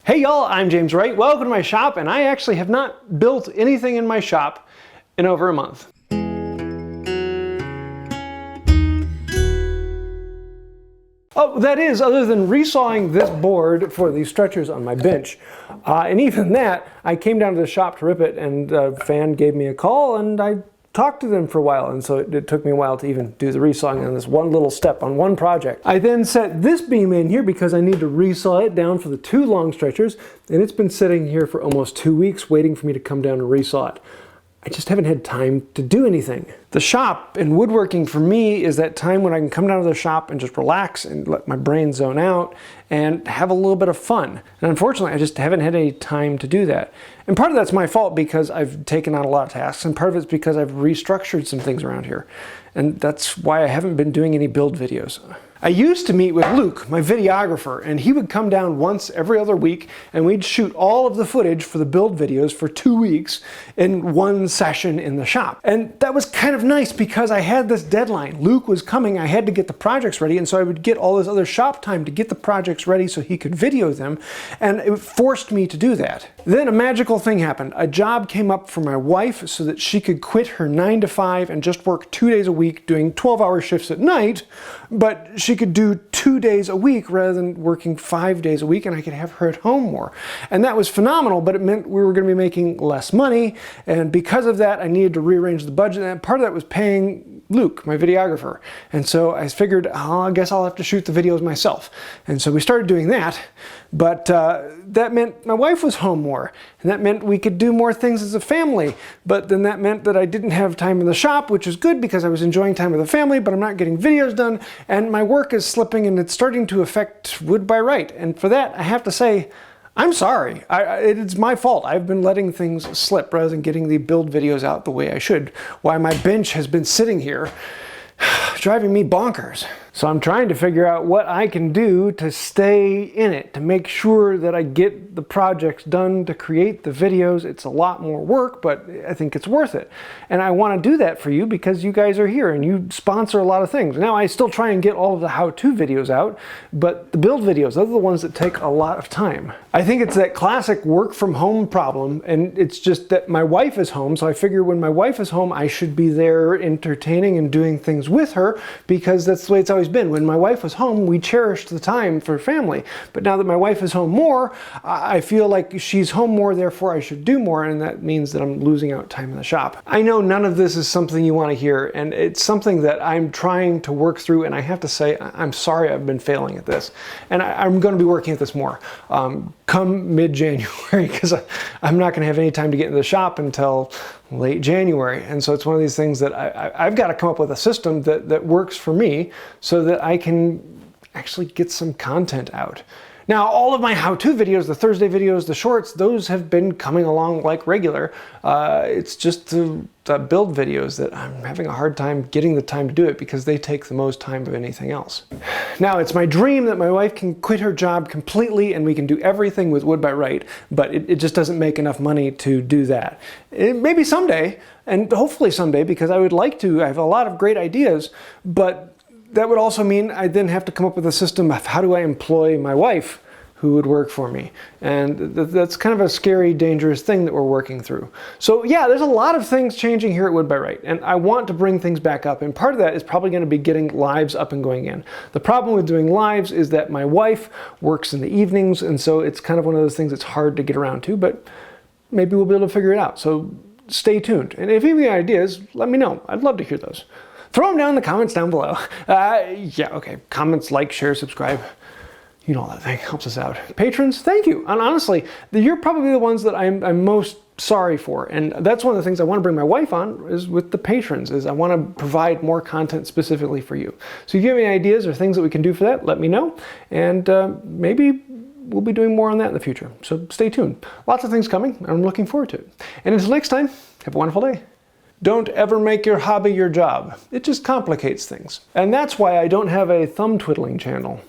Hey y'all, I'm James Wright. Welcome to my shop, and I actually have not built anything in my shop in over a month. Oh, that is, other than resawing this board for these stretchers on my bench. And even that, I came down to the shop to rip it, and a fan gave me a call, and I talked to them for a while, and so it took me a while to even do the resawing on this one little step on one project. I then set this beam in here because I need to resaw it down for the two long stretchers, and it's been sitting here for almost 2 weeks waiting for me to come down and resaw it. I just haven't had time to do anything. The shop and woodworking for me is that time when I can come down to the shop and just relax and let my brain zone out and have a little bit of fun. And unfortunately, I just haven't had any time to do that. And part of that's my fault because I've taken on a lot of tasks, and part of it's because I've restructured some things around here. And that's why I haven't been doing any build videos. I used to meet with Luke, my videographer, and he would come down once every other week, and we'd shoot all of the footage for the build videos for 2 weeks in one session in the shop. And that was kind of nice because I had this deadline. Luke was coming, I had to get the projects ready, and so I would get all this other shop time to get the projects ready so he could video them, and it forced me to do that. Then a magical thing happened. A job came up for my wife so that she could quit her 9 to 5 and just work 2 days a week doing 12-hour shifts at night, but she could do 2 days a week rather than working 5 days a week, and I could have her at home more. And that was phenomenal, but it meant we were going to be making less money, and because of that I needed to rearrange the budget, and part of that was paying Luke, my videographer. And so I figured, oh, I guess I'll have to shoot the videos myself. And so we started doing that, but that meant my wife was home more, and that meant we could do more things as a family. But then that meant that I didn't have time in the shop, which is good because I was enjoying time with the family, but I'm not getting videos done, and my work is slipping, and it's starting to affect Wood by Wright. And for that, I have to say, I'm sorry. It's my fault. I've been letting things slip rather than getting the build videos out the way I should. Why my bench has been sitting here driving me bonkers. So I'm trying to figure out what I can do to stay in it, to make sure that I get the projects done, to create the videos. It's a lot more work, but I think it's worth it. And I want to do that for you because you guys are here and you sponsor a lot of things. Now I still try and get all of the how-to videos out, but the build videos, those are the ones that take a lot of time. I think it's that classic work from home problem, and it's just that my wife is home, so I figure when my wife is home, I should be there entertaining and doing things with her because that's the way it's always been. When my wife was home, we cherished the time for family. But now that my wife is home more, I feel like she's home more, therefore I should do more, and that means that I'm losing out time in the shop. I know none of this is something you want to hear, and it's something that I'm trying to work through, and I have to say, I'm sorry I've been failing at this. And I'm going to be working at this more come mid-January, because I'm not going to have any time to get into the shop until late January. And so it's one of these things that I've got to come up with a system that works for me so that I can actually get some content out. Now, all of my how-to videos, the Thursday videos, the shorts, those have been coming along like regular. It's just the build videos that I'm having a hard time getting the time to do it because they take the most time of anything else. Now, it's my dream that my wife can quit her job completely and we can do everything with Wood by Wright, but it just doesn't make enough money to do that. Maybe someday, and hopefully someday, because I would like to. I have a lot of great ideas, but that would also mean I then have to come up with a system of how do I employ my wife who would work for me. And that's kind of a scary, dangerous thing that we're working through. So yeah, there's a lot of things changing here at Wood by Wright, and I want to bring things back up, and part of that is probably going to be getting lives up and going in. The problem with doing lives is that my wife works in the evenings, and so it's kind of one of those things that's hard to get around to, but maybe we'll be able to figure it out. So stay tuned. And if you have any ideas, let me know. I'd love to hear those. Throw them down in the comments down below. Yeah, okay. Comments, like, share, subscribe. You know, all that thing helps us out. Patrons, thank you. And honestly, you're probably the ones that I'm most sorry for. And that's one of the things I want to bring my wife on is with the patrons, is I want to provide more content specifically for you. So if you have any ideas or things that we can do for that, let me know. And maybe we'll be doing more on that in the future. So stay tuned. Lots of things coming, and I'm looking forward to it. And until next time, have a wonderful day. Don't ever make your hobby your job. It just complicates things. And that's why I don't have a thumb twiddling channel.